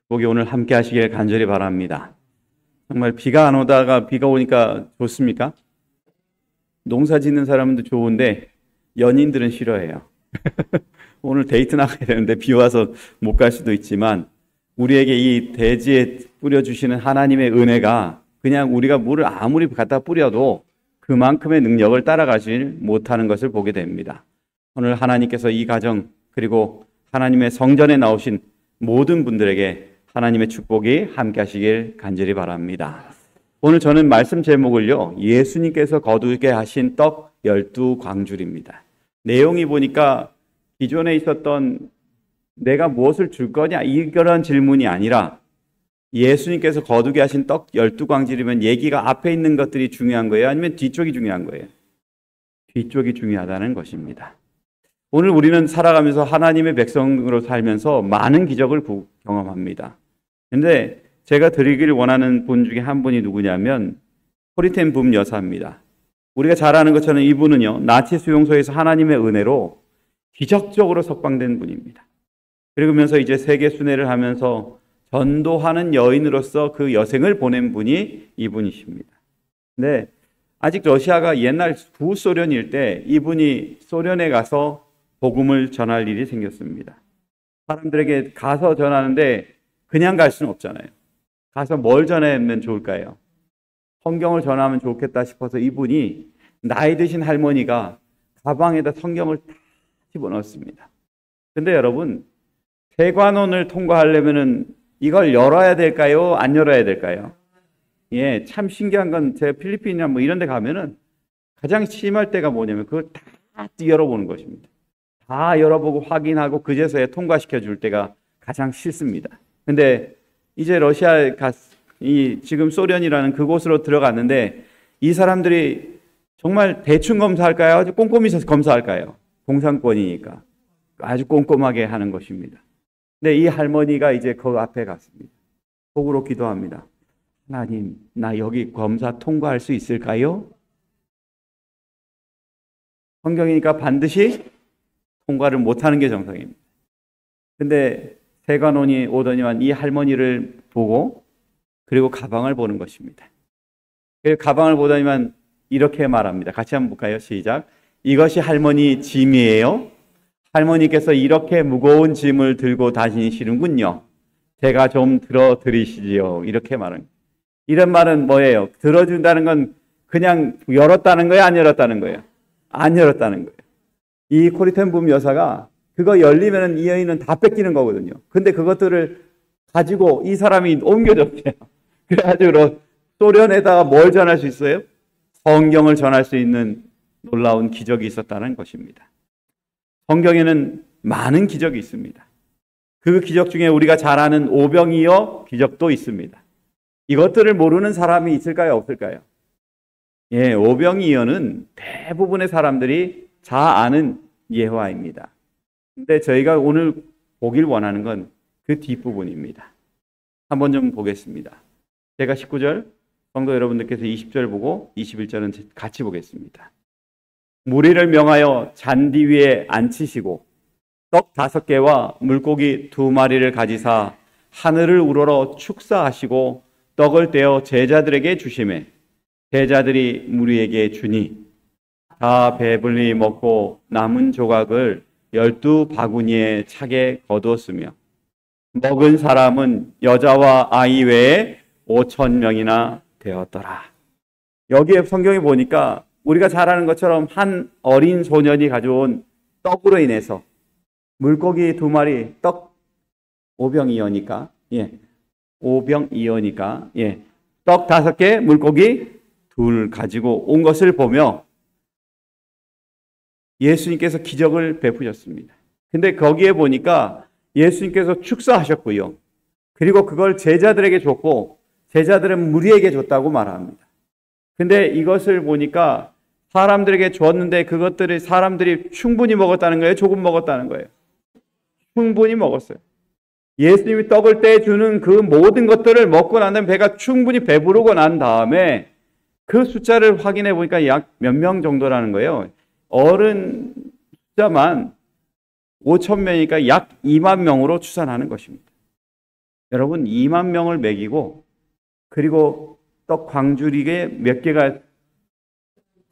거기 오늘 함께 하시길 간절히 바랍니다. 정말 비가 안 오다가 비가 오니까 좋습니까? 농사 짓는 사람도 좋은데 연인들은 싫어해요. 오늘 데이트 나가야 되는데 비 와서 못 갈 수도 있지만 우리에게 이 대지에 뿌려주시는 하나님의 은혜가 그냥 우리가 물을 아무리 갖다 뿌려도 그만큼의 능력을 따라가지 못하는 것을 보게 됩니다. 오늘 하나님께서 이 가정 그리고 하나님의 성전에 나오신 모든 분들에게 하나님의 축복이 함께 하시길 간절히 바랍니다. 오늘 저는 말씀 제목을요, 예수님께서 거두게 하신 떡 12광줄입니다. 내용이 보니까 기존에 있었던 내가 무엇을 줄 거냐 이런 질문이 아니라 예수님께서 거두게 하신 떡 12광줄이면 얘기가 앞에 있는 것들이 중요한 거예요? 아니면 뒤쪽이 중요한 거예요? 뒤쪽이 중요하다는 것입니다. 오늘 우리는 살아가면서 하나님의 백성으로 살면서 많은 기적을 경험합니다. 그런데 제가 드리기를 원하는 분 중에 한 분이 누구냐면 코리텐 붐 여사입니다. 우리가 잘 아는 것처럼 이분은요, 나치 수용소에서 하나님의 은혜로 기적적으로 석방된 분입니다. 그러면서 이제 세계 순회를 하면서 전도하는 여인으로서 그 여생을 보낸 분이 이분이십니다. 근데 아직 러시아가 옛날 구소련일 때 이분이 소련에 가서 복음을 전할 일이 생겼습니다. 사람들에게 가서 전하는데 그냥 갈 수는 없잖아요. 가서 뭘 전하면 좋을까요? 성경을 전하면 좋겠다 싶어서 이분이 나이 드신 할머니가 가방에다 성경을 다 집어넣었습니다. 근데 여러분, 대관원을 통과하려면은 이걸 열어야 될까요? 안 열어야 될까요? 예, 참 신기한 건 제가 필리핀이나 뭐 이런 데 가면은 가장 심할 때가 뭐냐면 그걸 다 열어보는 것입니다. 다 열어보고 확인하고 그제서야 통과시켜 줄 때가 가장 싫습니다. 근데 이제 러시아에 지금 소련이라는 그곳으로 들어갔는데 이 사람들이 정말 대충 검사할까요? 아주 꼼꼼히 검사할까요? 공산권이니까 아주 꼼꼼하게 하는 것입니다. 근데 이 할머니가 이제 그 앞에 갔습니다. 속으로 기도합니다. 하나님, 나 여기 검사 통과할 수 있을까요? 성경이니까 반드시 통과를 못하는 게 정상입니다. 근데 세관원이 오더니만 이 할머니를 보고 그리고 가방을 보는 것입니다. 가방을 보더니만 이렇게 말합니다. 같이 한번 볼까요? 시작. 이것이 할머니 짐이에요. 할머니께서 이렇게 무거운 짐을 들고 다니시는군요. 제가 좀 들어드리시지요. 이렇게 말은. 이런 말은 뭐예요? 들어준다는 건 그냥 열었다는 거예요? 안 열었다는 거예요? 안 열었다는 거예요. 이 코리텐 붐 여사가 그거 열리면 이 여인은 다 뺏기는 거거든요. 근데 그것들을 가지고 이 사람이 옮겨줬대요. 그래가지고 소련에다가 뭘 전할 수 있어요? 성경을 전할 수 있는 놀라운 기적이 있었다는 것입니다. 성경에는 많은 기적이 있습니다. 그 기적 중에 우리가 잘 아는 오병이어 기적도 있습니다. 이것들을 모르는 사람이 있을까요? 없을까요? 예, 오병이어는 대부분의 사람들이 잘 아는 예화입니다. 근데 저희가 오늘 보길 원하는 건 그 뒷부분입니다. 한번 좀 보겠습니다. 제가 19절, 성도 여러분들께서 20절 보고 21절은 같이 보겠습니다. 무리를 명하여 잔디 위에 앉히시고 떡 5개와 물고기 2마리를 가지사 하늘을 우러러 축사하시고 떡을 떼어 제자들에게 주시매 제자들이 무리에게 주니 다 배불리 먹고 남은 조각을 12바구니에 차게 거두었으며 먹은 사람은 여자와 아이 외에 5,000명이나 되었더라. 여기에 성경에 보니까 우리가 잘 아는 것처럼 한 어린 소년이 가져온 떡으로 인해서 물고기 2마리, 떡 5병이어니까, 떡 5개, 물고기 2 가지고 온 것을 보며 예수님께서 기적을 베푸셨습니다. 근데 거기에 보니까 예수님께서 축사하셨고요. 그리고 그걸 제자들에게 줬고 제자들은 무리에게 줬다고 말합니다. 근데 이것을 보니까 사람들에게 줬는데 그것들을 사람들이 충분히 먹었다는 거예요? 조금 먹었다는 거예요? 충분히 먹었어요. 예수님이 떡을 떼주는 그 모든 것들을 먹고 난 다음에 배가 충분히 배부르고 난 다음에 그 숫자를 확인해 보니까 약 몇 명 정도라는 거예요. 어른 숫자만 5,000명이니까 약 2만 명으로 추산하는 것입니다. 여러분 2만 명을 먹이고 그리고 떡 광주리에 몇 개가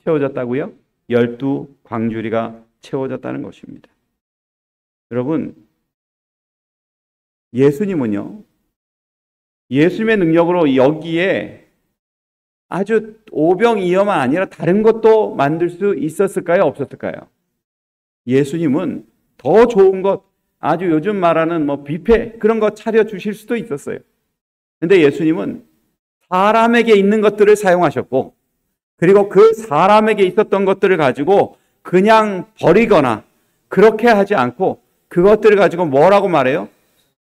채워졌다고요? 12광주리가 채워졌다는 것입니다. 여러분 예수님은요, 예수님의 능력으로 여기에 아주 오병이어만 아니라 다른 것도 만들 수 있었을까요? 없었을까요? 예수님은 더 좋은 것, 아주 요즘 말하는 뭐 뷔페 그런 거 차려주실 수도 있었어요. 근데 예수님은 사람에게 있는 것들을 사용하셨고, 그리고 그 사람에게 있었던 것들을 가지고 그냥 버리거나 그렇게 하지 않고 그것들을 가지고 뭐라고 말해요?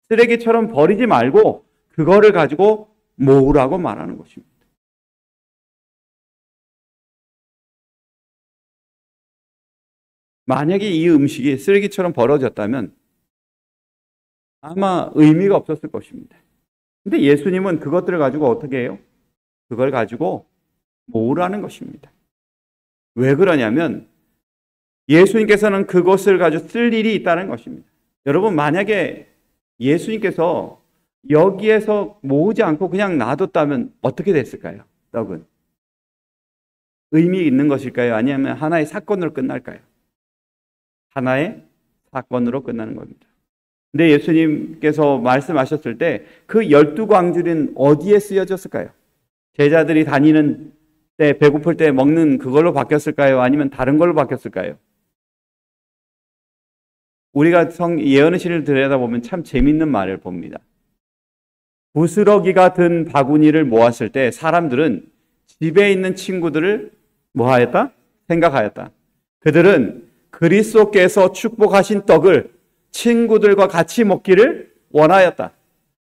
쓰레기처럼 버리지 말고 그거를 가지고 모으라고 말하는 것입니다. 만약에 이 음식이 쓰레기처럼 버려졌다면 아마 의미가 없었을 것입니다. 근데 예수님은 그것들을 가지고 어떻게 해요? 그걸 가지고 모으라는 것입니다. 왜 그러냐면 예수님께서는 그것을 가지고 쓸 일이 있다는 것입니다. 여러분 만약에 예수님께서 여기에서 모으지 않고 그냥 놔뒀다면 어떻게 됐을까요? 떡은 의미 있는 것일까요? 아니면 하나의 사건으로 끝날까요? 하나의 사건으로 끝나는 겁니다. 근데 예수님께서 말씀하셨을 때 그 12광주리는 어디에 쓰여졌을까요? 제자들이 다니는 때 배고플 때 먹는 그걸로 바뀌었을까요? 아니면 다른 걸로 바뀌었을까요? 우리가 예언의 시를 들여다보면 참 재밌는 말을 봅니다. 부스러기가 든 바구니를 모았을 때 사람들은 집에 있는 친구들을 뭐하였다? 생각하였다. 그들은 그리스도께서 축복하신 떡을 친구들과 같이 먹기를 원하였다.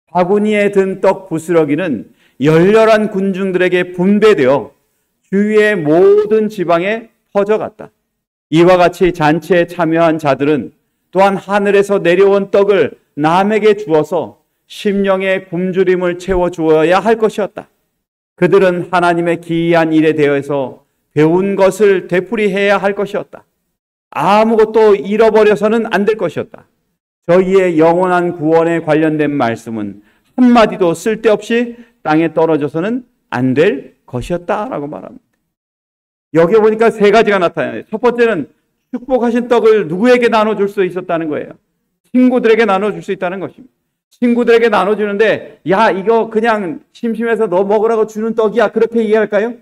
바구니에 든 떡 부스러기는 열렬한 군중들에게 분배되어 주위의 모든 지방에 퍼져갔다. 이와 같이 잔치에 참여한 자들은 또한 하늘에서 내려온 떡을 남에게 주어서 심령의 굶주림을 채워주어야 할 것이었다. 그들은 하나님의 기이한 일에 대해서 배운 것을 되풀이해야 할 것이었다. 아무것도 잃어버려서는 안 될 것이었다. 저희의 영원한 구원에 관련된 말씀은 한마디도 쓸데없이 땅에 떨어져서는 안 될 것이었다라고 말합니다. 여기 보니까 세 가지가 나타나요. 첫 번째는 축복하신 떡을 누구에게 나눠줄 수 있었다는 거예요. 친구들에게 나눠줄 수 있다는 것입니다. 친구들에게 나눠주는데 야 이거 그냥 심심해서 너 먹으라고 주는 떡이야 그렇게 이해할까요?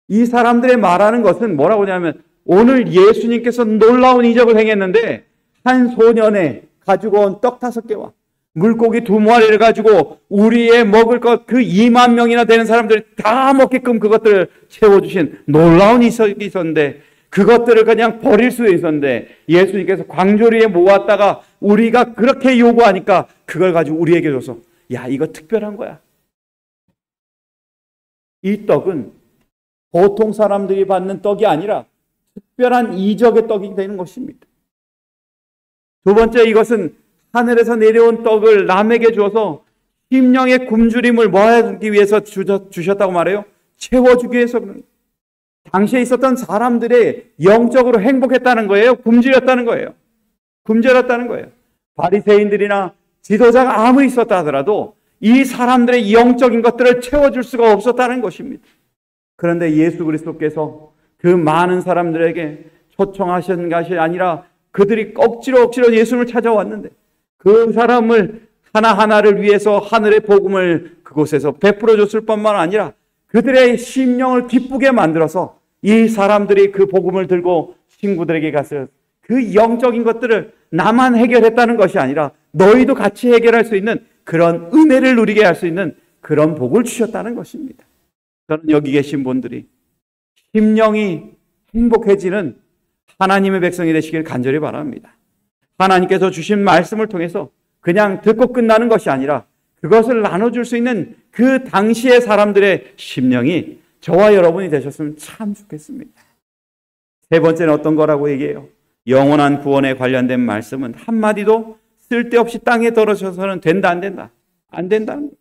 이 사람들의 말하는 것은 뭐라고 하냐면 오늘 예수님께서 놀라운 이적을 행했는데 한 소년에 가지고 온 떡 5개와 물고기 2마리를 가지고 우리의 먹을 것 그 2만 명이나 되는 사람들이 다 먹게끔 그것들을 채워주신 놀라운 이적이 있었는데 그것들을 그냥 버릴 수 있었는데 예수님께서 광주리에 모았다가 우리가 그렇게 요구하니까 그걸 가지고 우리에게 줘서 야 이거 특별한 거야. 이 떡은 보통 사람들이 받는 떡이 아니라 특별한 이적의 떡이 되는 것입니다. 두 번째 이것은 하늘에서 내려온 떡을 남에게 주어서 심령의 굶주림을 모아주기 위해서 주셨다고 말해요. 채워주기 위해서 그런 거예요. 당시에 있었던 사람들의 영적으로 행복했다는 거예요? 굶주렸다는 거예요? 굶주렸다는 거예요. 바리새인들이나 지도자가 아무리 있었다 하더라도 이 사람들의 영적인 것들을 채워줄 수가 없었다는 것입니다. 그런데 예수 그리스도께서 그 많은 사람들에게 초청하신 것이 아니라 그들이 억지로 예수님을 찾아왔는데 그 사람을 하나하나를 위해서 하늘의 복음을 그곳에서 베풀어 줬을 뿐만 아니라 그들의 심령을 기쁘게 만들어서 이 사람들이 그 복음을 들고 친구들에게 가서 그 영적인 것들을 나만 해결했다는 것이 아니라 너희도 같이 해결할 수 있는 그런 은혜를 누리게 할 수 있는 그런 복을 주셨다는 것입니다. 저는 여기 계신 분들이 심령이 행복해지는 하나님의 백성이 되시길 간절히 바랍니다. 하나님께서 주신 말씀을 통해서 그냥 듣고 끝나는 것이 아니라 그것을 나눠줄 수 있는 그 당시의 사람들의 심령이 저와 여러분이 되셨으면 참 좋겠습니다. 세 번째는 어떤 거라고 얘기해요? 영원한 구원에 관련된 말씀은 한마디도 쓸데없이 땅에 떨어져서는 된다 안 된다? 안 된다는 거예요.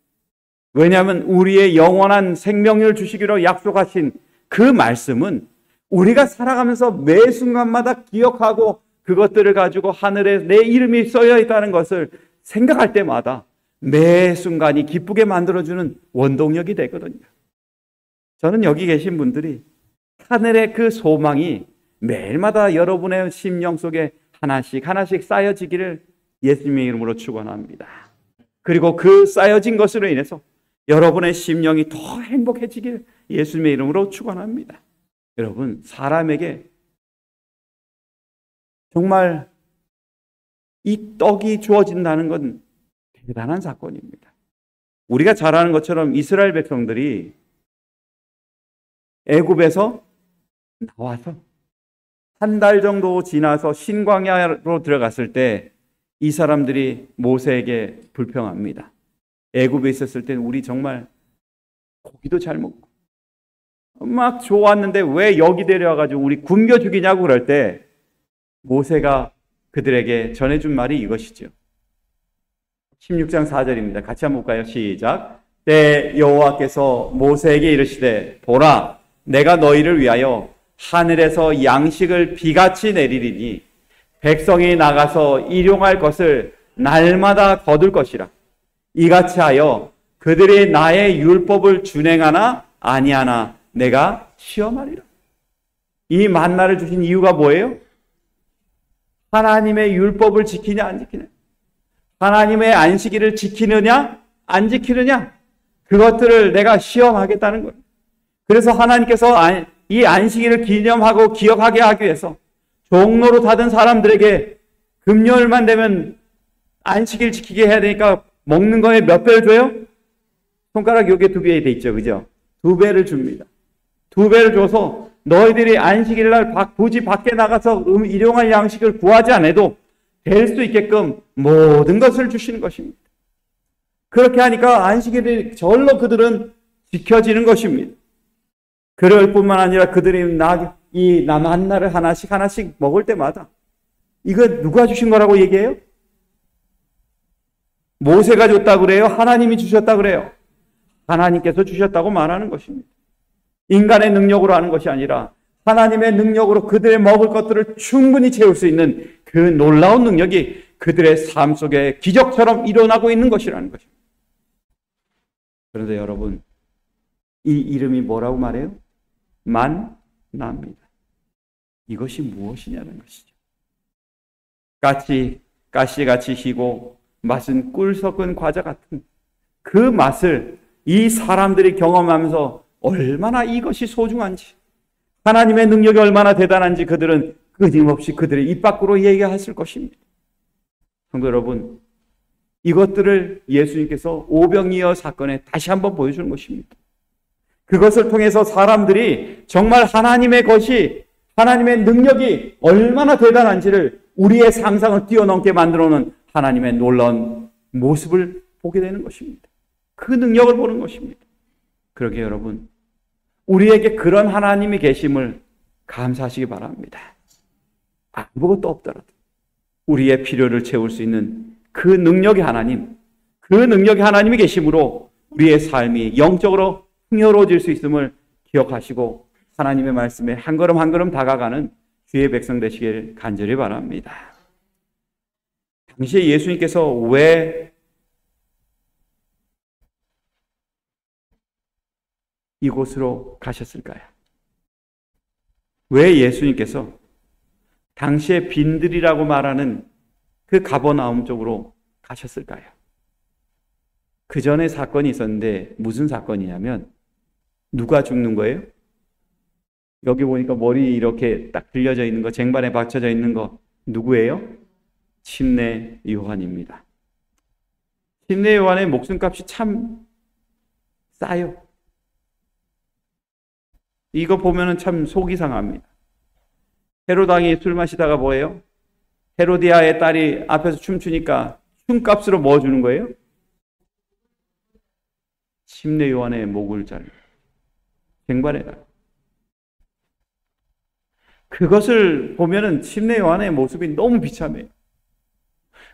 왜냐하면 우리의 영원한 생명을 주시기로 약속하신 그 말씀은 우리가 살아가면서 매 순간마다 기억하고 그것들을 가지고 하늘에 내 이름이 써여 있다는 것을 생각할 때마다 매 순간이 기쁘게 만들어주는 원동력이 되거든요. 저는 여기 계신 분들이 하늘의 그 소망이 매일마다 여러분의 심령 속에 하나씩 하나씩 쌓여지기를 예수님의 이름으로 축원합니다. 그리고 그 쌓여진 것으로 인해서 여러분의 심령이 더 행복해지길 예수님의 이름으로 축원합니다. 여러분, 사람에게 정말 이 떡이 주어진다는 건 대단한 사건입니다. 우리가 잘 아는 것처럼 이스라엘 백성들이 애굽에서 나와서 한 달 정도 지나서 신광야로 들어갔을 때 이 사람들이 모세에게 불평합니다. 애굽에 있었을 때 우리 정말 고기도 잘 먹고 막 좋았는데 왜 여기 데려와가지고 우리 굶겨 죽이냐고 그럴 때 모세가 그들에게 전해준 말이 이것이죠. 16장 4절입니다. 같이 한번 볼까요? 시작. 때 여호와께서 모세에게 이르시되 보라, 내가 너희를 위하여 하늘에서 양식을 비같이 내리리니 백성이 나가서 일용할 것을 날마다 거둘 것이라. 이같이 하여 그들이 나의 율법을 준행하나 아니하나 내가 시험하리라. 이 만나를 주신 이유가 뭐예요? 하나님의 율법을 지키냐 안 지키냐, 하나님의 안식일을 지키느냐 안 지키느냐, 그것들을 내가 시험하겠다는 거예요. 그래서 하나님께서 이 안식일을 기념하고 기억하게 하기 위해서 종로로 다든 사람들에게 금요일만 되면 안식일 지키게 해야 되니까 먹는 거에 몇 배를 줘요? 손가락 여기에 2배 돼 있죠, 그죠? 2배를 줍니다. 2배를 줘서 너희들이 안식일 날 굳이 밖에 나가서 일용할 양식을 구하지 않아도 될 수 있게끔 모든 것을 주시는 것입니다. 그렇게 하니까 안식일이 절로 그들은 지켜지는 것입니다. 그럴 뿐만 아니라 그들이 이 만나를 하나씩 하나씩 먹을 때마다 이거 누가 주신 거라고 얘기해요? 모세가 줬다고 그래요? 하나님이 주셨다고 그래요? 하나님께서 주셨다고 말하는 것입니다. 인간의 능력으로 하는 것이 아니라 하나님의 능력으로 그들의 먹을 것들을 충분히 채울 수 있는 그 놀라운 능력이 그들의 삶 속에 기적처럼 일어나고 있는 것이라는 것입니다. 그런데 여러분, 이 이름이 뭐라고 말해요? 만나입니다. 이것이 무엇이냐는 것이죠. 가시같이 희고 맛은 꿀 섞은 과자 같은 그 맛을 이 사람들이 경험하면서 얼마나 이것이 소중한지, 하나님의 능력이 얼마나 대단한지 그들은 끊임없이 그들의 입 밖으로 얘기했을 것입니다. 성도 여러분, 이것들을 예수님께서 오병이어 사건에 다시 한번 보여주는 것입니다. 그것을 통해서 사람들이 정말 하나님의 능력이 얼마나 대단한지를 우리의 상상을 뛰어넘게 만들어놓은 하나님의 놀라운 모습을 보게 되는 것입니다. 그 능력을 보는 것입니다. 그러게 여러분, 우리에게 그런 하나님이 계심을 감사하시기 바랍니다. 아무것도 없더라도 우리의 필요를 채울 수 있는 그 능력의 하나님이 계심으로 우리의 삶이 영적으로 풍요로워질 수 있음을 기억하시고 하나님의 말씀에 한 걸음 한 걸음 다가가는 주의 백성 되시길 간절히 바랍니다. 당시에 예수님께서 왜 이곳으로 가셨을까요? 왜 예수님께서 당시에 빈들이라고 말하는 그 가버나움 쪽으로 가셨을까요? 그 전에 사건이 있었는데 무슨 사건이냐면 누가 죽는 거예요? 여기 보니까 머리 이렇게 딱 들려져 있는 거, 쟁반에 받쳐져 있는 거 누구예요? 침례 요한입니다. 침례 요한의 목숨값이 참 싸요. 이거 보면은 참 속이 상합니다. 헤롯 왕이 술 마시다가 뭐예요? 헤로디아의 딸이 앞에서 춤추니까 춤값으로 뭐 주는 거예요? 침례 요한의 목을 잘라 쟁반에다. 그것을 보면은 침례 요한의 모습이 너무 비참해요.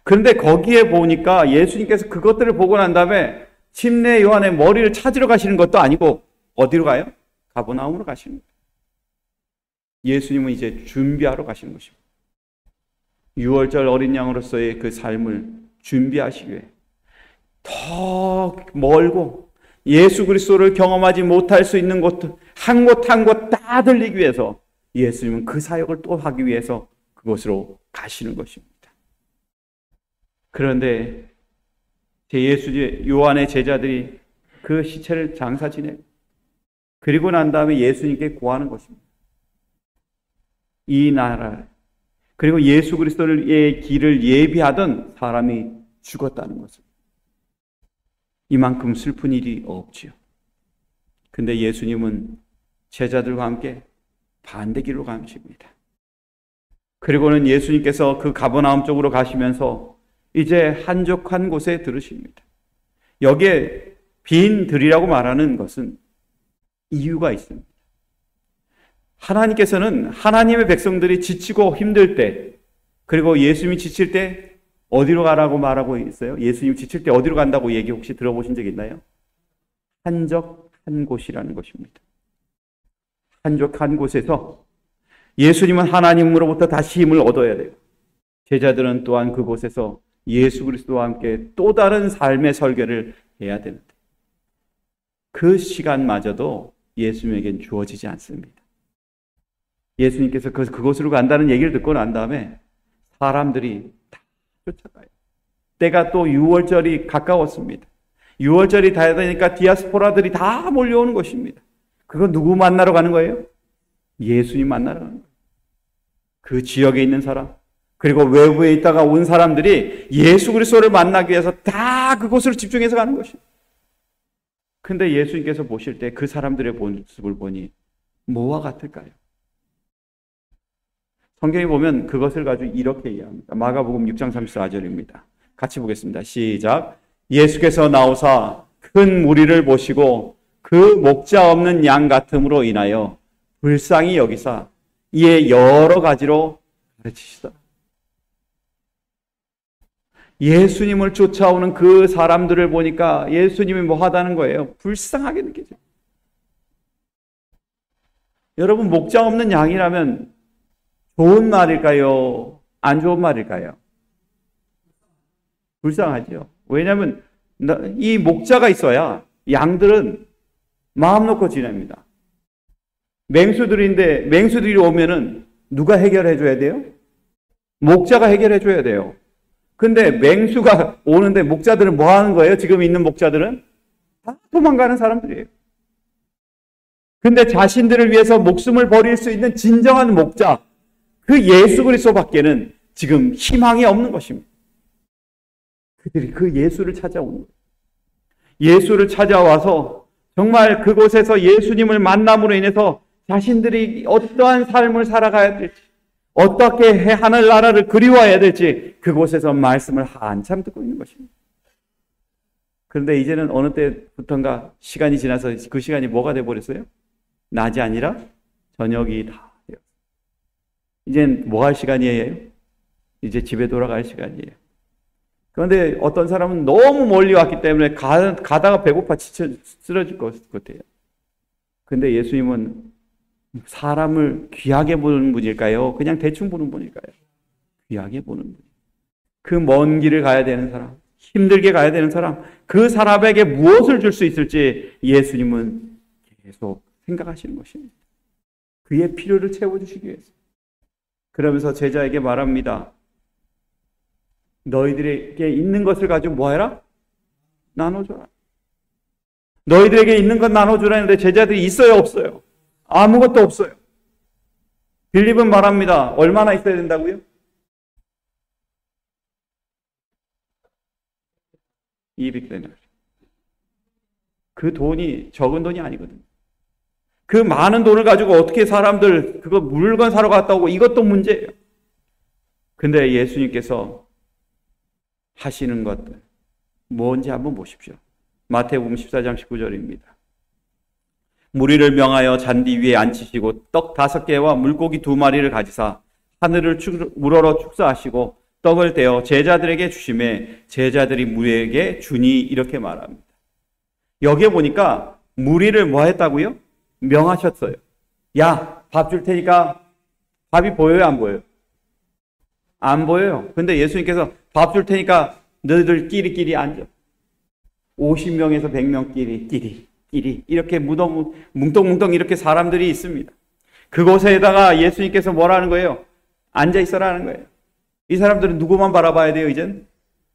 그런데 거기에 보니까 예수님께서 그것들을 보고 난 다음에 침례 요한의 머리를 찾으러 가시는 것도 아니고 어디로 가요? 가버나움으로 가시는 거예요. 예수님은 이제 준비하러 가시는 것입니다. 6월절 어린 양으로서의 그 삶을 준비하시기 위해 더 멀고 예수 그리스도를 경험하지 못할 수 있는 곳, 한 곳 한 곳 다 들리기 위해서 예수님은 그 사역을 또 하기 위해서 그곳으로 가시는 것입니다. 그런데 요한의 제자들이 그 시체를 장사 지내 그리고 난 다음에 예수님께 고하는 것입니다. 이 나라 그리고 예수 그리스도의 길을 예비하던 사람이 죽었다는 것을. 이만큼 슬픈 일이 없지요. 근데 예수님은 제자들과 함께 반대 길로 가십니다. 그리고는 예수님께서 그 가버나움 쪽으로 가시면서 이제 한적한 곳에 들으십니다. 여기에 빈 들이라고 말하는 것은 이유가 있습니다. 하나님께서는 하나님의 백성들이 지치고 힘들 때, 그리고 예수님이 지칠 때 어디로 가라고 말하고 있어요? 예수님 지칠 때 어디로 간다고 얘기 혹시 들어보신 적 있나요? 한적한 곳이라는 것입니다. 한적한 곳에서 예수님은 하나님으로부터 다시 힘을 얻어야 돼요. 제자들은 또한 그곳에서 예수 그리스도와 함께 또 다른 삶의 설계를 해야 되는데 그 시간마저도 예수님에겐 주어지지 않습니다. 예수님께서 그곳으로 간다는 얘기를 듣고 난 다음에 사람들이 다 쫓아가요. 때가 또 6월절이 가까웠습니다. 6월절이 다 되니까 디아스포라들이 다 몰려오는 것입니다. 그건 누구 만나러 가는 거예요? 예수님 만나러 가는 거예요. 그 지역에 있는 사람, 그리고 외부에 있다가 온 사람들이 예수 그리스도를 만나기 위해서 다 그곳으로 집중해서 가는 것입니다. 근데 예수님께서 보실 때 그 사람들의 모습을 보니 뭐와 같을까요? 성경에 보면 그것을 가지고 이렇게 이해합니다. 마가복음 6장 34절입니다. 같이 보겠습니다. 시작. 예수께서 나오사 큰 무리를 보시고 그 목자 없는 양 같음으로 인하여 불쌍히 여기사 이에 여러 가지로 가르치시다. 예수님을 쫓아오는 그 사람들을 보니까 예수님이 뭐 하다는 거예요? 불쌍하게 느껴져요. 여러분, 목자 없는 양이라면 좋은 말일까요? 안 좋은 말일까요? 불쌍하죠. 왜냐하면 이 목자가 있어야 양들은 마음 놓고 지냅니다. 맹수들인데 맹수들이 오면은 누가 해결해 줘야 돼요? 목자가 해결해 줘야 돼요. 근데 맹수가 오는데 목자들은 뭐 하는 거예요? 지금 있는 목자들은 다 도망가는 사람들이에요. 근데 자신들을 위해서 목숨을 버릴 수 있는 진정한 목자, 그 예수 그리스도밖에는 지금 희망이 없는 것입니다. 그들이 그 예수를 찾아오는 거예요. 예수를 찾아와서 정말 그곳에서 예수님을 만남으로 인해서 자신들이 어떠한 삶을 살아가야 될지, 어떻게 하늘나라를 그리워해야 될지 그곳에서 말씀을 한참 듣고 있는 것입니다. 그런데 이제는 어느 때부턴가 시간이 지나서 그 시간이 뭐가 돼버렸어요? 낮이 아니라 저녁이 다 되었어요. 이젠 뭐 할 시간이에요? 이제 집에 돌아갈 시간이에요. 그런데 어떤 사람은 너무 멀리 왔기 때문에 가다가 배고파 지쳐 쓰러질 것 같아요. 근데 예수님은 사람을 귀하게 보는 분일까요? 그냥 대충 보는 분일까요? 귀하게 보는 분. 그 먼 길을 가야 되는 사람, 힘들게 가야 되는 사람, 그 사람에게 무엇을 줄 수 있을지 예수님은 계속 생각하시는 것입니다. 그의 필요를 채워주시기 위해서. 그러면서 제자에게 말합니다. 너희들에게 있는 것을 가지고 뭐 해라? 나눠줘라. 너희들에게 있는 것 나눠주라 했는데 제자들이 있어요, 없어요? 아무것도 없어요. 빌립은 말합니다. 얼마나 있어야 된다고요? 200데나리. 그 돈이 적은 돈이 아니거든요. 그 많은 돈을 가지고 어떻게 사람들 그거 물건 사러 갔다 오고 이것도 문제예요. 근데 예수님께서 하시는 것들 뭔지 한번 보십시오. 마태복음 14장 19절입니다. 무리를 명하여 잔디 위에 앉히시고 떡 5개와 물고기 2마리를 가지사 하늘을 우러러 축사하시고 떡을 떼어 제자들에게 주시매 제자들이 무리에게 주니 이렇게 말합니다. 여기에 보니까 무리를 뭐 했다고요? 명하셨어요. 야, 밥 줄 테니까 밥이 보여요, 안 보여요? 안 보여요. 근데 예수님께서 밥 줄 테니까 너희들 끼리끼리 앉아. 50명에서 100명끼리 끼리 이렇게 뭉뚱뭉뚱 이렇게 사람들이 있습니다. 그곳에다가 예수님께서 뭐라는 거예요? 앉아 있어라는 거예요. 이 사람들은 누구만 바라봐야 돼요, 이젠?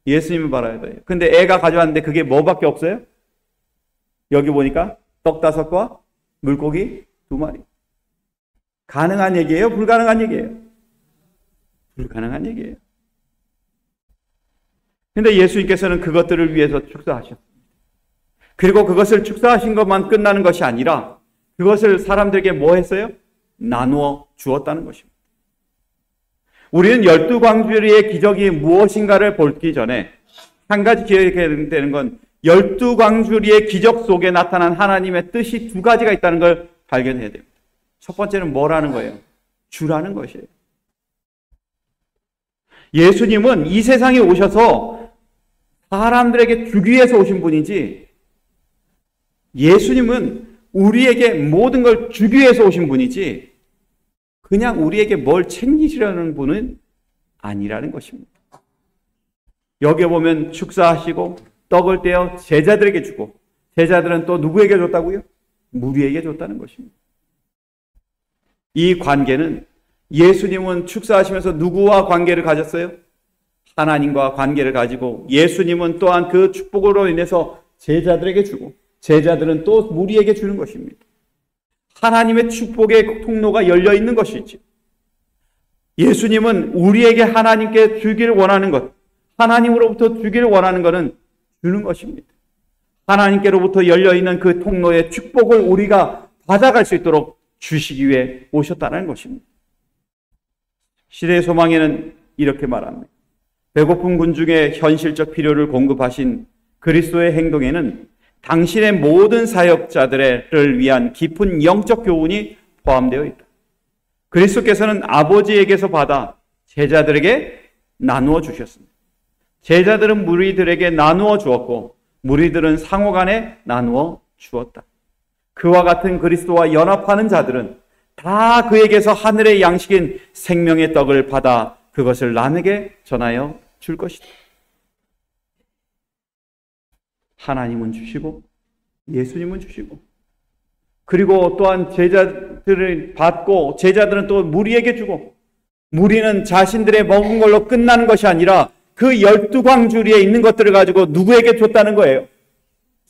예수님을 바라야 돼요. 근데 애가 가져왔는데 그게 뭐밖에 없어요? 여기 보니까 떡 5과 물고기 2마리. 가능한 얘기예요? 불가능한 얘기예요? 불가능한 얘기예요. 근데 예수님께서는 그것들을 위해서 축사하셨습니다. 그리고 그것을 축사하신 것만 끝나는 것이 아니라 그것을 사람들에게 뭐 했어요? 나누어 주었다는 것입니다. 우리는 12광주리의 기적이 무엇인가를 보기 전에 한 가지 기억해야 되는 건 12광주리의 기적 속에 나타난 하나님의 뜻이 2가지가 있다는 걸 발견해야 됩니다. 첫 번째는 뭐라는 거예요? 주라는 것이에요. 예수님은 이 세상에 오셔서 사람들에게 주기 위해서 오신 분이지, 예수님은 우리에게 모든 걸 주기 위해서 오신 분이지 그냥 우리에게 뭘 챙기시려는 분은 아니라는 것입니다. 여기에 보면 축사하시고 떡을 떼어 제자들에게 주고, 제자들은 또 누구에게 줬다고요? 무리에게 줬다는 것입니다. 이 관계는, 예수님은 축사하시면서 누구와 관계를 가졌어요? 하나님과 관계를 가지고, 예수님은 또한 그 축복으로 인해서 제자들에게 주고, 제자들은 또 무리에게 주는 것입니다. 하나님의 축복의 통로가 열려 있는 것이지. 예수님은 우리에게 하나님께 주기를 원하는 것, 하나님으로부터 주기를 원하는 것은 주는 것입니다. 하나님께로부터 열려 있는 그 통로의 축복을 우리가 받아갈 수 있도록 주시기 위해 오셨다는 것입니다. 시대의 소망에는 이렇게 말합니다. 배고픈 군중의 현실적 필요를 공급하신 그리스도의 행동에는 당신의 모든 사역자들을 위한 깊은 영적 교훈이 포함되어 있다. 그리스도께서는 아버지에게서 받아 제자들에게 나누어 주셨습니다. 제자들은 무리들에게 나누어 주었고 무리들은 상호간에 나누어 주었다. 그와 같은 그리스도와 연합하는 자들은 다 그에게서 하늘의 양식인 생명의 떡을 받아 그것을 남에게 전하여 줄 것이다. 하나님은 주시고 예수님은 주시고, 그리고 또한 제자들을 받고 제자들은 또 무리에게 주고, 무리는 자신들의 먹은 걸로 끝나는 것이 아니라 그 12광주리에 있는 것들을 가지고 누구에게 줬다는 거예요?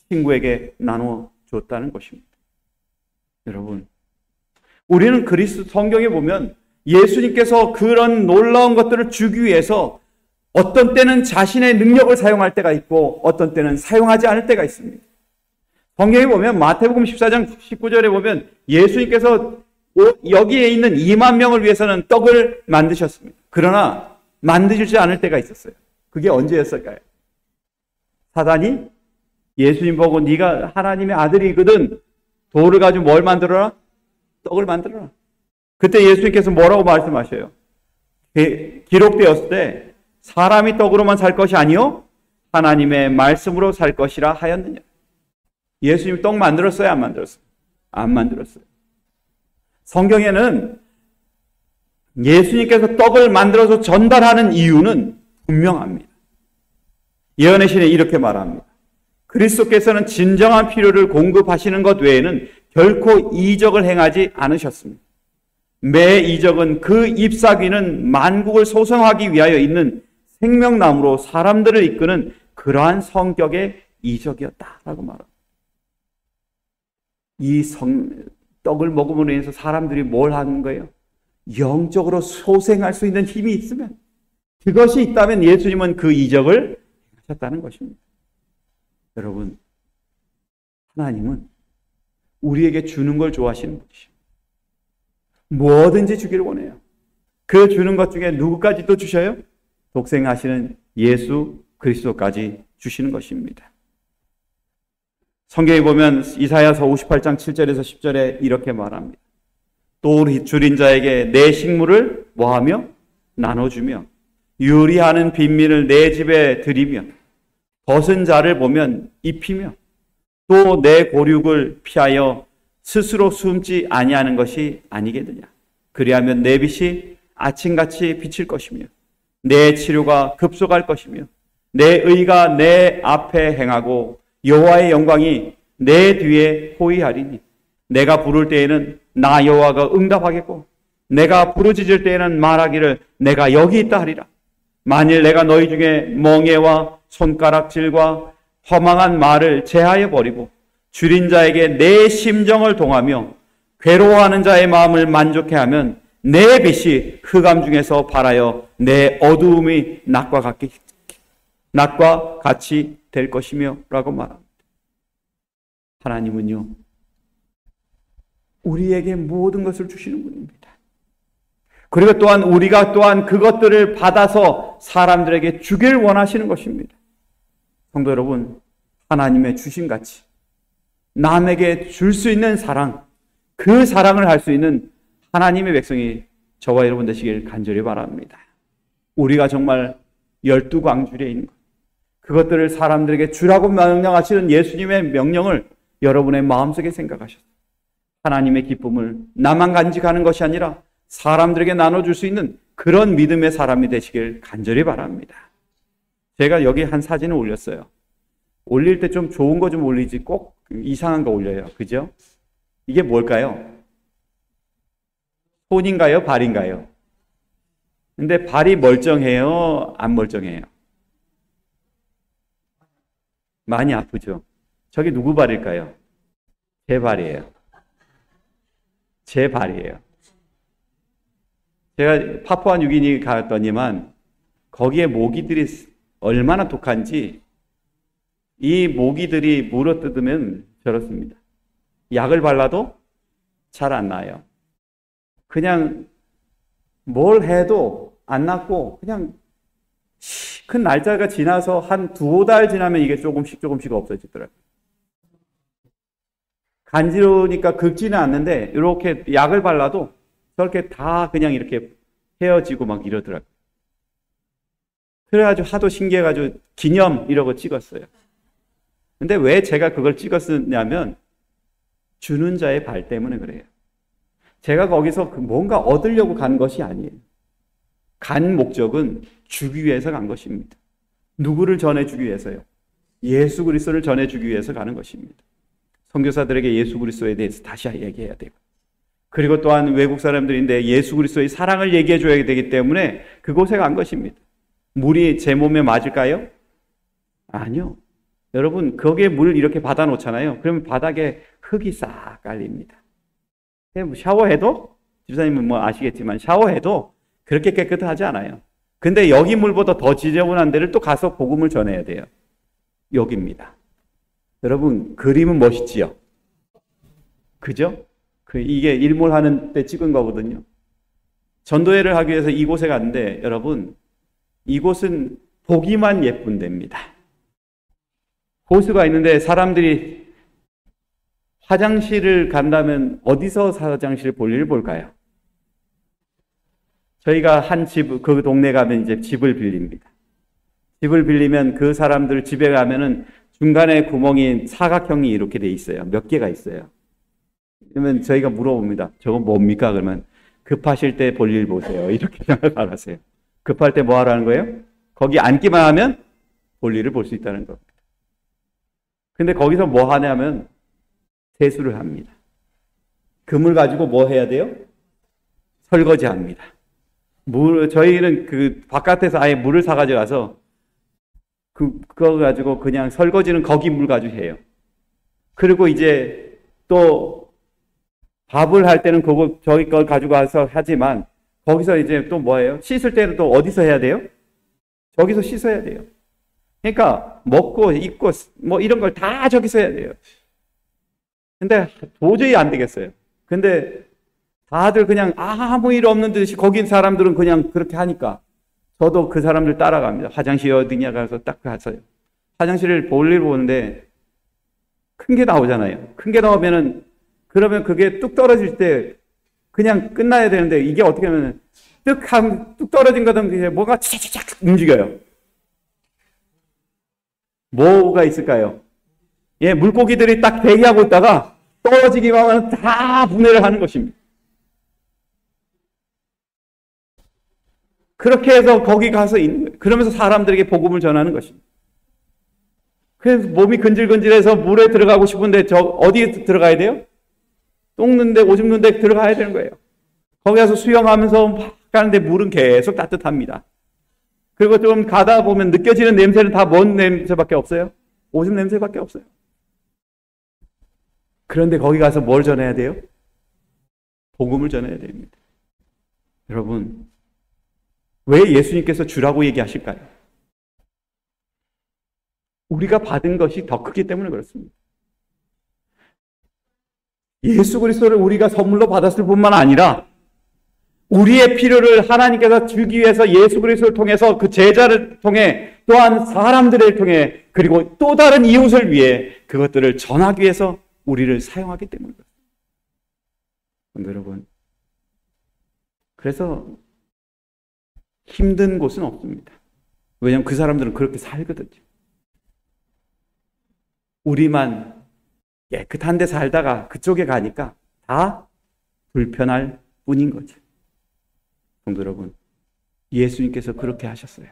친구에게 나누어 줬다는 것입니다. 여러분, 우리는 그리스도 성경에 보면 예수님께서 그런 놀라운 것들을 주기 위해서 어떤 때는 자신의 능력을 사용할 때가 있고 어떤 때는 사용하지 않을 때가 있습니다. 성경에 보면 마태복음 14장 19절에 보면 예수님께서 여기에 있는 2만 명을 위해서는 떡을 만드셨습니다. 그러나 만드시지 않을 때가 있었어요. 그게 언제였을까요? 사단이 예수님 보고 네가 하나님의 아들이거든, 돌을 가지고 뭘 만들어라? 떡을 만들어라. 그때 예수님께서 뭐라고 말씀하셔요? 기록되었을 때 사람이 떡으로만 살 것이 아니요 하나님의 말씀으로 살 것이라 하였느냐. 예수님이 떡 만들었어요? 안 만들었어요? 안 만들었어요. 성경에는 예수님께서 떡을 만들어서 전달하는 이유는 분명합니다. 예언의 신에 이렇게 말합니다. 그리스도께서는 진정한 필요를 공급하시는 것 외에는 결코 이적을 행하지 않으셨습니다. 매 이적은 그 잎사귀는 만국을 소성하기 위하여 있는 생명나무로 사람들을 이끄는 그러한 성격의 이적이었다라고 말합니다. 떡을 먹음으로 인해서 사람들이 뭘 하는 거예요? 영적으로 소생할 수 있는 힘이 있으면, 그것이 있다면 예수님은 그 이적을 하셨다는 것입니다. 여러분, 하나님은 우리에게 주는 걸 좋아하시는 분이십니다. 뭐든지 주기를 원해요. 그 주는 것 중에 누구까지도 주셔요? 독생하시는 예수 그리스도까지 주시는 것입니다. 성경에 보면 이사야서 58장 7절에서 10절에 이렇게 말합니다. 또 줄인 자에게 내 식물을 뭐하며? 나눠주며 유리하는 빈민을 내 집에 들이며 벗은 자를 보면 입히며 또 내 고륙을 피하여 스스로 숨지 아니하는 것이 아니겠느냐. 그리하면 내 빛이 아침같이 비칠 것이며 내 치료가 급속할 것이며 내 의가 내 앞에 행하고 여호와의 영광이 내 뒤에 호위하리니 내가 부를 때에는 나 여호와가 응답하겠고 내가 부르짖을 때에는 말하기를 내가 여기 있다 하리라. 만일 내가 너희 중에 멍에와 손가락질과 허망한 말을 제하여 버리고 줄인 자에게 내 심정을 동하며 괴로워하는 자의 마음을 만족해 하면 내 빛이 흑암 중에서 발하여 내 어두움이 낮과 같이 될 것이며 라고 말합니다. 하나님은요, 우리에게 모든 것을 주시는 분입니다. 그리고 또한 우리가 또한 그것들을 받아서 사람들에게 주길 원하시는 것입니다. 성도 여러분, 하나님의 주심같이 남에게 줄 수 있는 사랑, 그 사랑을 할 수 있는 하나님의 백성이 저와 여러분 되시길 간절히 바랍니다. 우리가 정말 12광주리에 있는 것, 그것들을 사람들에게 주라고 명령하시는 예수님의 명령을 여러분의 마음속에 생각하셔서 하나님의 기쁨을 나만 간직하는 것이 아니라 사람들에게 나눠줄 수 있는 그런 믿음의 사람이 되시길 간절히 바랍니다. 제가 여기 한 사진을 올렸어요. 올릴 때 좀 좋은 거 좀 올리지 꼭 이상한 거 올려요. 그죠? 이게 뭘까요? 손인가요? 발인가요? 근데 발이 멀쩡해요? 안 멀쩡해요? 많이 아프죠? 저게 누구 발일까요? 제 발이에요. 제 발이에요. 제가 파푸아뉴기니 갔더니만 거기에 모기들이 얼마나 독한지 이 모기들이 물어뜯으면 저렇습니다. 약을 발라도 잘 안 나요. 그냥 뭘 해도 안 낫고 그냥 큰 날짜가 지나서 한 2달 지나면 이게 조금씩 없어지더라고요. 간지러우니까 긁지는 않는데 이렇게 약을 발라도 저렇게 다 그냥 이렇게 헤어지고 막 이러더라고요. 그래가지고 하도 신기해가지고 기념 이러고 찍었어요. 근데 왜 제가 그걸 찍었냐면 주는 자의 발 때문에 그래요. 제가 거기서 뭔가 얻으려고 간 것이 아니에요. 간 목적은 주기 위해서 간 것입니다. 누구를 전해주기 위해서요? 예수 그리스도를 전해주기 위해서 가는 것입니다. 선교사들에게 예수 그리스도에 대해서 다시 얘기해야 되고, 그리고 또한 외국 사람들인데 예수 그리스도의 사랑을 얘기해 줘야 되기 때문에 그곳에 간 것입니다. 물이 제 몸에 맞을까요? 아니요. 여러분, 거기에 물을 이렇게 받아 놓잖아요. 그러면 바닥에 흙이 싹 깔립니다. 샤워해도, 집사님은 뭐 아시겠지만 샤워해도 그렇게 깨끗하지 않아요. 근데 여기 물보다 더 지저분한 데를 또 가서 복음을 전해야 돼요. 여기입니다. 여러분, 그림은 멋있지요? 그죠? 이게 일몰하는 때 찍은 거거든요. 전도회를 하기 위해서 이곳에 갔는데, 여러분, 이곳은 보기만 예쁜 데입니다. 호수가 있는데 사람들이 화장실을 간다면 어디서 화장실 볼일을 볼까요? 저희가 한 집, 그 동네 가면 이제 집을 빌립니다. 집을 빌리면 그 사람들 집에 가면은 중간에 구멍이 사각형이 이렇게 돼 있어요. 몇 개가 있어요. 그러면 저희가 물어봅니다. 저거 뭡니까? 그러면 급하실 때 볼일 보세요. 이렇게 생각을 하세요. 급할 때 뭐 하라는 거예요? 거기 앉기만 하면 볼일을 볼 수 있다는 겁니다. 근데 거기서 뭐 하냐면 세수를 합니다. 금을 가지고 뭐 해야 돼요? 설거지 합니다. 저희는 그 바깥에서 아예 물을 사가지고 가서 그거 가지고 그냥 설거지는 거기 물 가지고 해요. 그리고 이제 또 밥을 할 때는 저기 걸 가지고 가서 하지만 거기서 이제 또 뭐예요? 씻을 때는 또 어디서 해야 돼요? 저기서 씻어야 돼요. 그러니까 먹고 입고 뭐 이런 걸 다 저기서 해야 돼요. 근데 도저히 안 되겠어요. 근데 다들 그냥 아무 일 없는 듯이 거기 사람들은 그냥 그렇게 하니까 저도 그 사람들 따라갑니다. 화장실 어디냐 가서 딱 가서요. 화장실을 볼일 보는데 큰 게 나오잖아요. 큰 게 나오면은 그러면 그게 뚝 떨어질 때 그냥 끝나야 되는데 이게 어떻게 하면 뚝 떨어진 거든 뭐가 차차차차 움직여요. 뭐가 있을까요? 예, 물고기들이 딱 대기하고 있다가 떨어지기만 하면 다 분해를 하는 것입니다. 그렇게 해서 거기 가서 있는 거예요. 그러면서 사람들에게 복음을 전하는 것입니다. 그래서 몸이 근질근질해서 물에 들어가고 싶은데 어디에 들어가야 돼요? 똥 누는데 오줌 누는데 들어가야 되는 거예요. 거기 가서 수영하면서 막 가는데 물은 계속 따뜻합니다. 그리고 좀 가다 보면 느껴지는 냄새는 다 뭔 냄새밖에 없어요? 오줌 냄새밖에 없어요. 그런데 거기 가서 뭘 전해야 돼요? 복음을 전해야 됩니다. 여러분, 왜 예수님께서 주라고 얘기하실까요? 우리가 받은 것이 더 크기 때문에 그렇습니다. 예수 그리스도를 우리가 선물로 받았을 뿐만 아니라 우리의 필요를 하나님께서 주기 위해서 예수 그리스도를 통해서 그 제자를 통해 또한 사람들을 통해 그리고 또 다른 이웃을 위해 그것들을 전하기 위해서 우리를 사용하기 때문에 그렇습니다. 여러분, 그래서 힘든 곳은 없습니다. 왜냐하면 그 사람들은 그렇게 살거든요. 우리만 깨끗한 데 살다가 그쪽에 가니까 다 불편할 뿐인 거죠. 성도 여러분, 예수님께서 그렇게 하셨어요.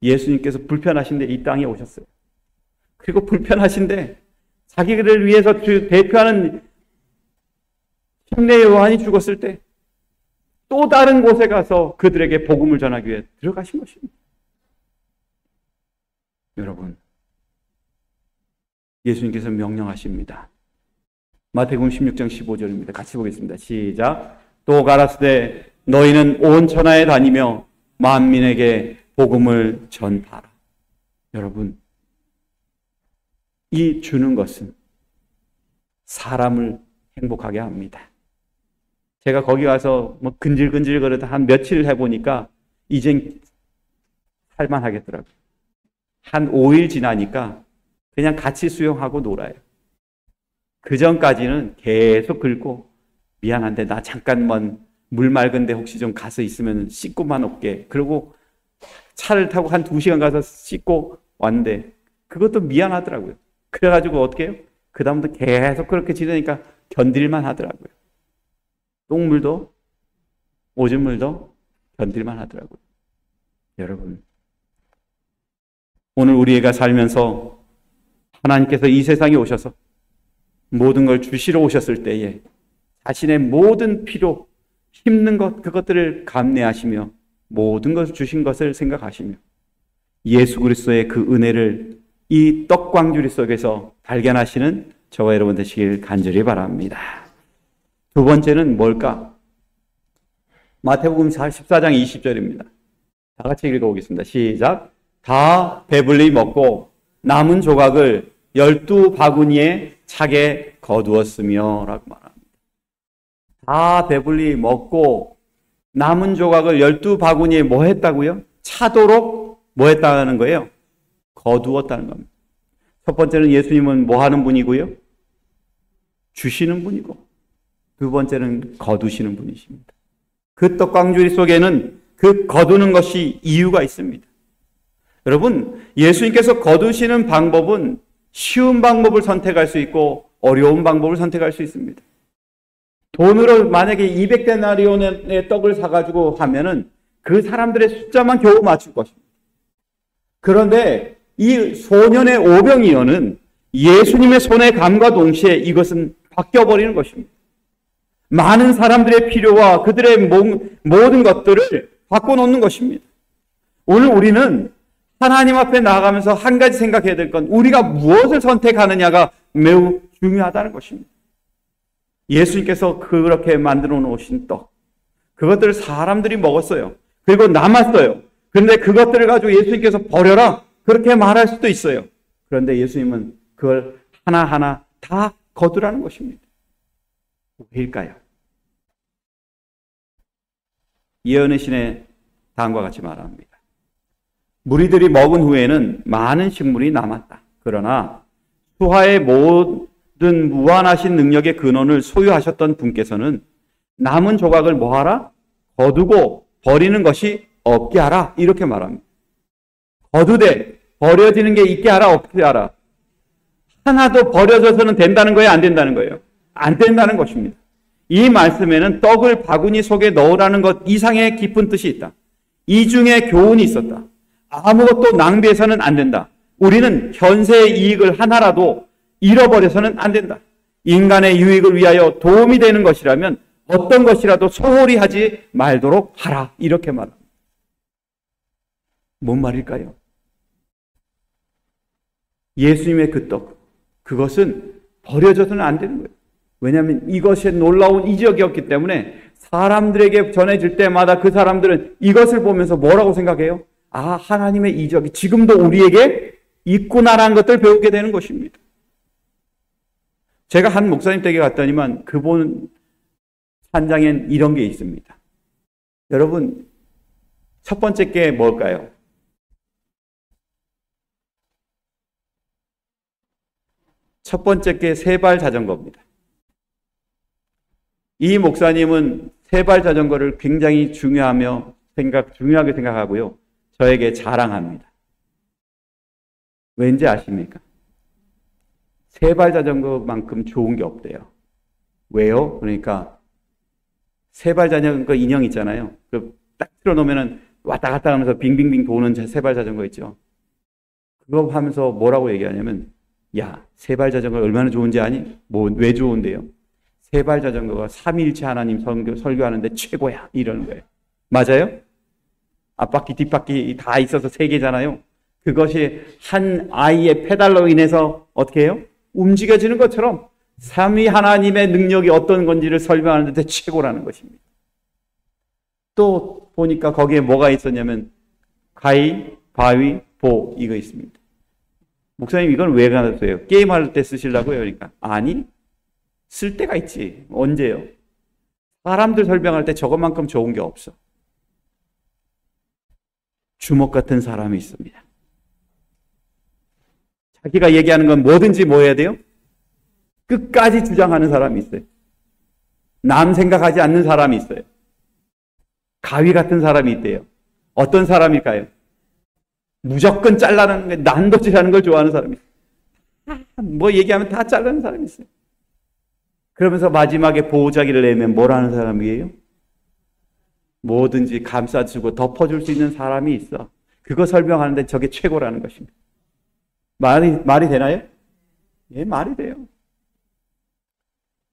예수님께서 불편하신데 이 땅에 오셨어요. 그리고 불편하신데 자기를 위해서 대표하는 침례 요한이 죽었을 때 또 다른 곳에 가서 그들에게 복음을 전하기 위해 들어가신 것입니다. 여러분, 예수님께서 명령하십니다. 마태복음 16장 15절입니다. 같이 보겠습니다. 시작. 또 가라사대 너희는 온 천하에 다니며 만민에게 복음을 전하라. 여러분, 이 주는 것은 사람을 행복하게 합니다. 제가 거기 가서 뭐 근질근질 거리다 한 며칠 해보니까 이젠 살만하겠더라고요. 한 5일 지나니까 그냥 같이 수영하고 놀아요. 그 전까지는 계속 긁고 미안한데 나 잠깐만 물 맑은데 혹시 좀 가서 있으면 씻고만 올게. 그리고 차를 타고 한 2시간 가서 씻고 왔는데 그것도 미안하더라고요. 그래가지고 어떻게 해요? 그 다음부터 계속 그렇게 지내니까 견딜만 하더라고요. 똥물도 오줌물도 견딜만 하더라고요. 여러분, 오늘 우리가 살면서 하나님께서 이 세상에 오셔서 모든 걸 주시러 오셨을 때에 자신의 모든 필요, 힘든 것, 그것들을 감내하시며 모든 것을 주신 것을 생각하시며 예수 그리스도의 그 은혜를 이 떡광주리 속에서 발견하시는 저와 여러분 되시길 간절히 바랍니다. 두 번째는 뭘까? 마태복음 14장 20절입니다. 다 같이 읽어보겠습니다. 시작. 다 배불리 먹고 남은 조각을 12바구니에 차게 거두었으며 라고 말합니다. 다 배불리 먹고 남은 조각을 12바구니에 뭐 했다고요? 차도록 뭐 했다는 거예요? 거두었다는 겁니다. 첫 번째는 예수님은 뭐 하는 분이고요? 주시는 분이고, 두 번째는 거두시는 분이십니다. 그 떡광주리 속에는 그 거두는 것이 이유가 있습니다. 여러분, 예수님께서 거두시는 방법은 쉬운 방법을 선택할 수 있고 어려운 방법을 선택할 수 있습니다. 돈으로 만약에 200데나리온의 떡을 사가지고 하면은 그 사람들의 숫자만 겨우 맞출 것입니다. 그런데 이 소년의 오병이어는 예수님의 손에 감과 동시에 이것은 바뀌어버리는 것입니다. 많은 사람들의 필요와 그들의 모든 것들을 바꿔놓는 것입니다. 오늘 우리는 하나님 앞에 나아가면서 한 가지 생각해야 될 건 우리가 무엇을 선택하느냐가 매우 중요하다는 것입니다. 예수님께서 그렇게 만들어 놓으신 떡, 그것들을 사람들이 먹었어요. 그리고 남았어요. 그런데 그것들을 가지고 예수님께서 버려라, 그렇게 말할 수도 있어요. 그런데 예수님은 그걸 하나하나 다 거두라는 것입니다. 왜일까요? 예언의 신의 다음과 같이 말합니다. 무리들이 먹은 후에는 많은 식물이 남았다. 그러나 수하의 모든 무한하신 능력의 근원을 소유하셨던 분께서는 남은 조각을 뭐하라? 거두고 버리는 것이 없게 하라. 이렇게 말합니다. 거두되 버려지는 게 있게 하라, 없게 하라. 하나도 버려져서는 된다는 거예요, 안 된다는 거예요? 안 된다는 것입니다. 이 말씀에는 떡을 바구니 속에 넣으라는 것 이상의 깊은 뜻이 있다. 이 중에 교훈이 있었다. 아무것도 낭비해서는 안 된다. 우리는 현세의 이익을 하나라도 잃어버려서는 안 된다. 인간의 유익을 위하여 도움이 되는 것이라면 어떤 것이라도 소홀히 하지 말도록 하라. 이렇게 말합니다. 뭔 말일까요? 예수님의 그 떡, 그것은 버려져서는 안 되는 거예요. 왜냐하면 이것이 놀라운 이적이었기 때문에 사람들에게 전해질 때마다 그 사람들은 이것을 보면서 뭐라고 생각해요? 아, 하나님의 이적이 지금도 우리에게 있구나라는 것들을 배우게 되는 것입니다. 제가 한 목사님 댁에 갔더니만 그분 산장엔 이런 게 있습니다. 여러분, 첫 번째 게 뭘까요? 첫 번째 게 세발 자전거입니다. 이 목사님은 세발 자전거를 굉장히 중요하게 생각하고요. 저에게 자랑합니다. 왠지 아십니까? 세발 자전거만큼 좋은 게 없대요. 왜요? 그러니까 세발 자전거 인형 있잖아요. 딱 틀어놓으면 왔다 갔다 하면서 빙빙빙 도는 세발 자전거 있죠. 그거 하면서 뭐라고 얘기하냐면, 야, 세발 자전거 얼마나 좋은지 아니? 왜 좋은데요? 세발 자전거가 삼위일체 하나님 설교하는데 최고야. 이러는 거예요. 맞아요? 앞바퀴, 뒷바퀴 다 있어서 3개잖아요. 그것이 한 아이의 페달로 인해서 어떻게 해요? 움직여지는 것처럼 삼위 하나님의 능력이 어떤 건지를 설명하는데 최고라는 것입니다. 또 보니까 거기에 뭐가 있었냐면 가위, 바위, 보 이거 있습니다. 목사님 이건 왜 가졌어요? 게임할 때 쓰시려고요? 그러니까 아니, 쓸 때가 있지. 언제요? 사람들 설명할 때 저것만큼 좋은 게 없어. 주먹 같은 사람이 있습니다. 자기가 얘기하는 건 뭐든지 뭐 해야 돼요? 끝까지 주장하는 사람이 있어요. 남 생각하지 않는 사람이 있어요. 가위 같은 사람이 있대요. 어떤 사람일까요? 무조건 잘라내는, 난도질하는 걸 좋아하는 사람이 있어요. 뭐 얘기하면 다 자르는 사람이 있어요. 그러면서 마지막에 보호자기를 내면 뭐라는 사람이에요? 뭐든지 감싸주고 덮어줄 수 있는 사람이 있어. 그거 설명하는데 저게 최고라는 것입니다. 말이 되나요? 예, 말이 돼요.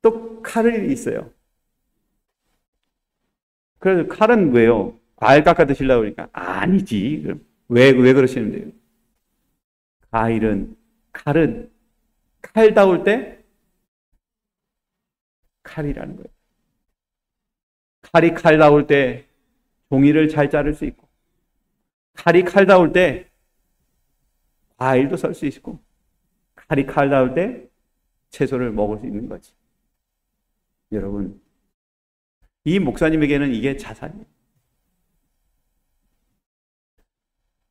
또 칼이 있어요. 그래서 칼은 왜요? 과일 깎아 드시려고 그러니까 아니지. 그럼 왜 그러시는데요? 칼은 칼 닿을 때 칼이라는 거예요. 칼이 칼 닿을 때 종이를 잘 자를 수 있고, 칼이 칼 닿을 때 과일도 썰 수 있고, 칼이 칼 닿을 때 채소를 먹을 수 있는 거지. 여러분, 이 목사님에게는 이게 자산이에요.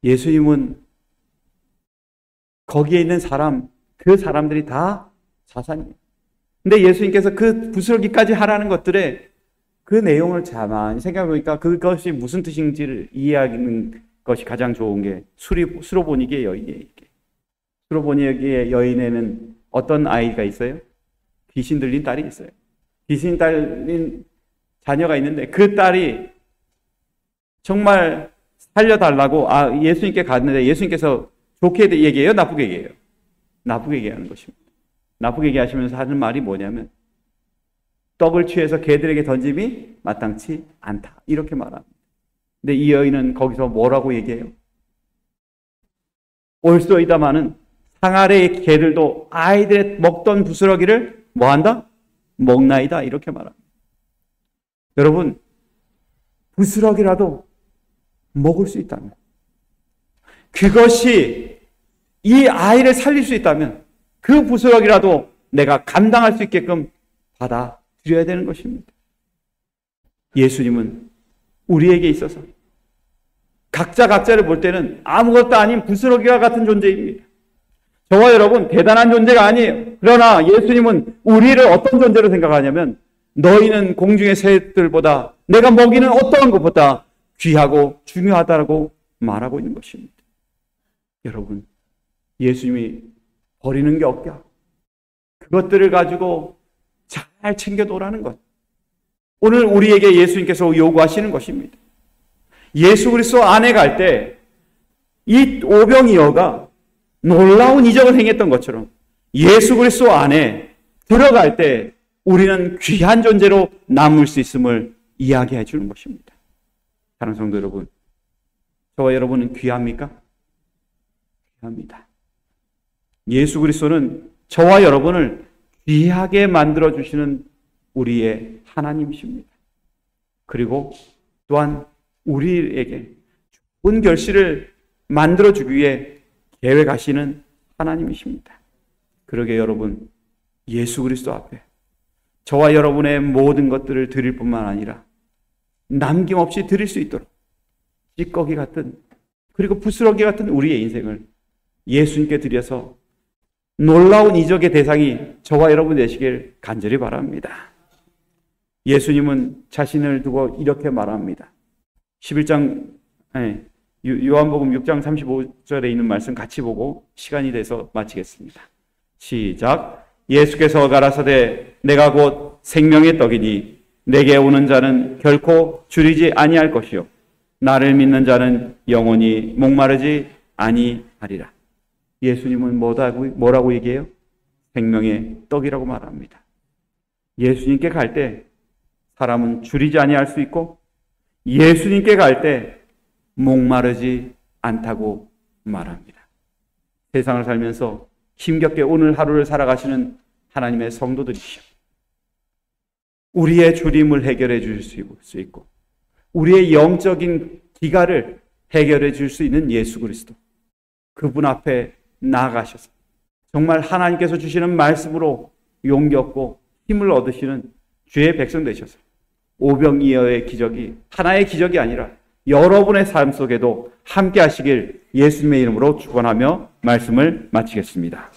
예수님은 거기에 있는 그 사람들이 다 자산이에요. 근데 예수님께서 그 부스러기까지 하라는 것들에 그 내용을 가만히 생각해보니까 그것이 무슨 뜻인지를 이해하는 것이 가장 좋은 게 수로보니게 여인이에요. 수로보니게 여인에는 어떤 아이가 있어요? 귀신 들린 딸이 있어요. 귀신 들린 자녀가 있는데 그 딸이 정말 살려달라고 예수님께 갔는데 예수님께서 좋게 얘기해요? 나쁘게 얘기해요? 나쁘게 얘기하는 것입니다. 나쁘게 얘기하시면서 하는 말이 뭐냐면 떡을 취해서 개들에게 던짐이 마땅치 않다. 이렇게 말합니다. 근데 이 여인은 거기서 뭐라고 얘기해요? 올소이다마는 상아래의 개들도 아이들의 먹던 부스러기를 뭐한다? 먹나이다. 이렇게 말합니다. 여러분, 부스러기라도 먹을 수 있다면, 그것이 이 아이를 살릴 수 있다면 그 부스러기라도 내가 감당할 수 있게끔 받아들여야 되는 것입니다. 예수님은 우리에게 있어서 각자를 볼 때는 아무것도 아닌 부스러기와 같은 존재입니다. 저와 여러분 대단한 존재가 아니에요. 그러나 예수님은 우리를 어떤 존재로 생각하냐면 너희는 공중의 새들보다 내가 먹이는 어떠한 것보다 귀하고 중요하다고 말하고 있는 것입니다. 여러분, 예수님이 버리는 게 없게 하고 그것들을 가지고 잘 챙겨놓으라는 것. 오늘 우리에게 예수님께서 요구하시는 것입니다. 예수 그리스도 안에 갈 때 이 오병이어가 놀라운 이적을 행했던 것처럼 예수 그리스도 안에 들어갈 때 우리는 귀한 존재로 남을 수 있음을 이야기해 주는 것입니다. 사랑하는 성도 여러분, 저와 여러분은 귀합니까? 귀합니다. 예수 그리스도는 저와 여러분을 귀하게 만들어 주시는 우리의 하나님이십니다. 그리고 또한 우리에게 좋은 결실을 만들어 주기 위해 계획하시는 하나님이십니다. 그러게 여러분, 예수 그리스도 앞에 저와 여러분의 모든 것들을 드릴 뿐만 아니라 남김없이 드릴 수 있도록 찌꺼기 같은, 그리고 부스러기 같은 우리의 인생을 예수님께 드려서 놀라운 이적의 대상이 저와 여러분 되시길 간절히 바랍니다. 예수님은 자신을 두고 이렇게 말합니다. 11장, 요한복음 6장 35절에 있는 말씀 같이 보고 시간이 돼서 마치겠습니다. 시작. 예수께서 가라사대 내가 곧 생명의 떡이니 내게 오는 자는 결코 줄이지 아니할 것이요 나를 믿는 자는 영원히 목마르지 아니하리라. 예수님은 뭐라고 얘기해요? 생명의 떡이라고 말합니다. 예수님께 갈 때 사람은 줄이지 아니할 수 있고 예수님께 갈 때 목마르지 않다고 말합니다. 세상을 살면서 힘겹게 오늘 하루를 살아가시는 하나님의 성도들이시오. 우리의 줄임을 해결해 줄 수 있고 우리의 영적인 기갈을 해결해 줄 수 있는 예수 그리스도, 그분 앞에 나아가셔서 정말 하나님께서 주시는 말씀으로 용기 얻고 힘을 얻으시는 주의 백성 되셔서 오병이어의 기적이 하나의 기적이 아니라 여러분의 삶 속에도 함께 하시길 예수님의 이름으로 축원하며 말씀을 마치겠습니다.